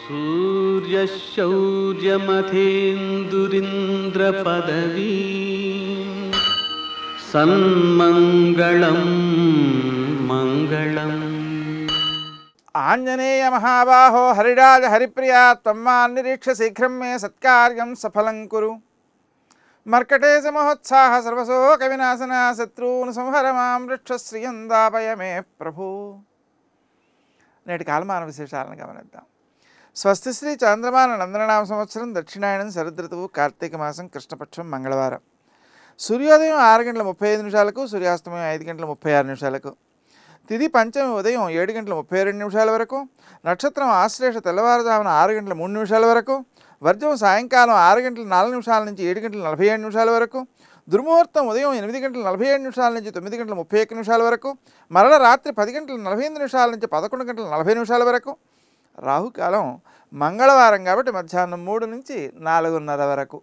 सूर्यशौर्यमथेन्दुरिन्द्रपदवी सन्मङ्गलं मङ्गलम्। आंजनेय महाबाहो हरिराज हरिप्रिया त्वम्मान्निरीक्ष्य शीघ्रं मे सत्कार्यं सफलं कुरु। मर्कटेश महोत्साह सर्वशोकविनाशना शत्रून् संहर मां रक्षश्रियन्दापय मे प्रभु। నేటి కాలమాన విశేషాలను గమనిద్దాం. స్వస్తి శ్రీ చంద్రమాన నందననామ సంవత్సరం దక్షిణాయనం శరదృతువు కార్తీక మాసం కృష్ణపక్షం మంగళవారం. సూర్యోదయం 6:35 సూర్యాస్తమయం 5:36 తిథి పంచమి ఉదయం 7:32 వరకు, నక్షత్రం ఆశ్లేష తెల్లవారుజామున 6:03 వరకు, వర్జం సాయంకాలం 6:04 నుంచి 7:47 వరకు, దుర్ముహూర్తం ఉదయం 8:47 నుంచి 9:31 వరకు, మరల రాత్రి 10:45 నుంచి 11:40 వరకు, రాహుకాలం మంగళవారం కాబట్టి మధ్యాహ్నం 3 నుంచి 4:30 వరకు.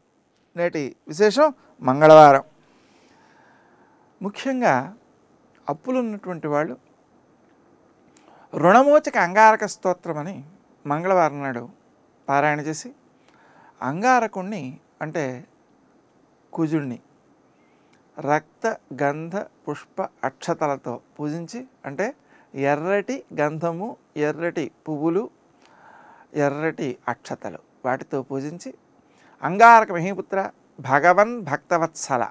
నేటి విశేషం మంగళవారం. ముఖ్యంగా అప్పులు ఉన్నటువంటి వాళ్ళు రుణమోచక అంగారక స్తోత్రం అని మంగళవారం నాడు పారాయణ చేసి, అంగారకుణ్ణి అంటే కుజుణ్ణి రక్త గంధ పుష్ప అక్షతలతో పూజించి, అంటే ఎర్రటి గంధము, ఎర్రటి పువ్వులు, ఎర్రటి అక్షతలు వాటితో పూజించి, అంగారక మహీపుత్ర భగవన్ భక్తవత్సల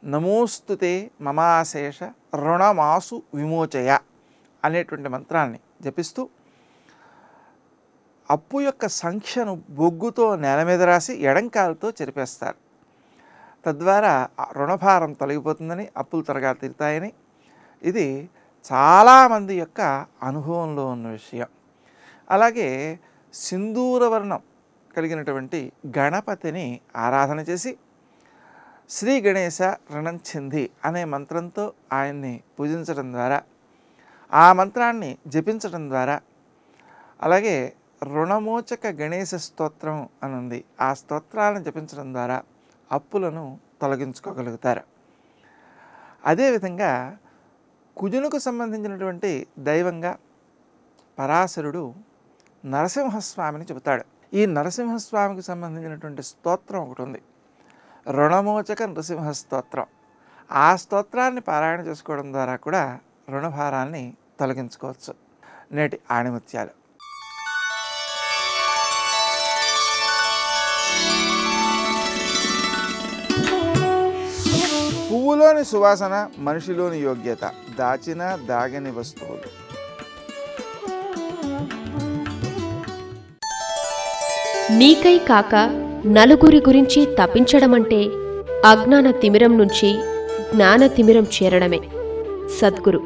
నమోస్తుతే మమాశేష రుణమాసు విమోచయ అనేటువంటి మంత్రాన్ని జపిస్తూ అప్పు యొక్క సంఖ్యను బొగ్గుతో నేల మీద రాసి ఎడంకాలతో చెరిపేస్తారు. తద్వారా రుణభారం తొలగిపోతుందని, అప్పులు త్వరగా తీరుతాయని ఇది చాలామంది యొక్క అనుభవంలో ఉన్న విషయం. అలాగే సింధూరవర్ణం కలిగినటువంటి గణపతిని ఆరాధన చేసి శ్రీ గణేశ రణంచింది అనే మంత్రంతో ఆయన్ని పూజించడం ద్వారా, ఆ మంత్రాన్ని జపించడం ద్వారా, అలాగే రుణమోచక గణేశ స్తోత్రం అని ఉంది, ఆ స్తోత్రాలను జపించడం ద్వారా అప్పులను తొలగించుకోగలుగుతారు. అదేవిధంగా కుజునికి సంబంధించినటువంటి దైవంగా పరాశరుడు నరసింహస్వామిని చెబుతాడు. ఈ నరసింహస్వామికి సంబంధించినటువంటి స్తోత్రం ఒకటి ఉంది, రుణమోచక నరసింహ స్తోత్రం. ఆ స్తోత్రాన్ని పారాయణ చేసుకోవడం ద్వారా కూడా రుణభారాన్ని తొలగించుకోవచ్చు. నేటి ఆణిముత్యాలు. పువ్వులోని సువాసన, మనిషిలోని యోగ్యత, దాచిన దాగని వస్తువులు. నీకై కాక నలుగురి గురించి తప్పించడం అంటే అజ్ఞాన తిమిరం నుంచి జ్ఞాన తిమిరం చేరడమే. సద్గురు.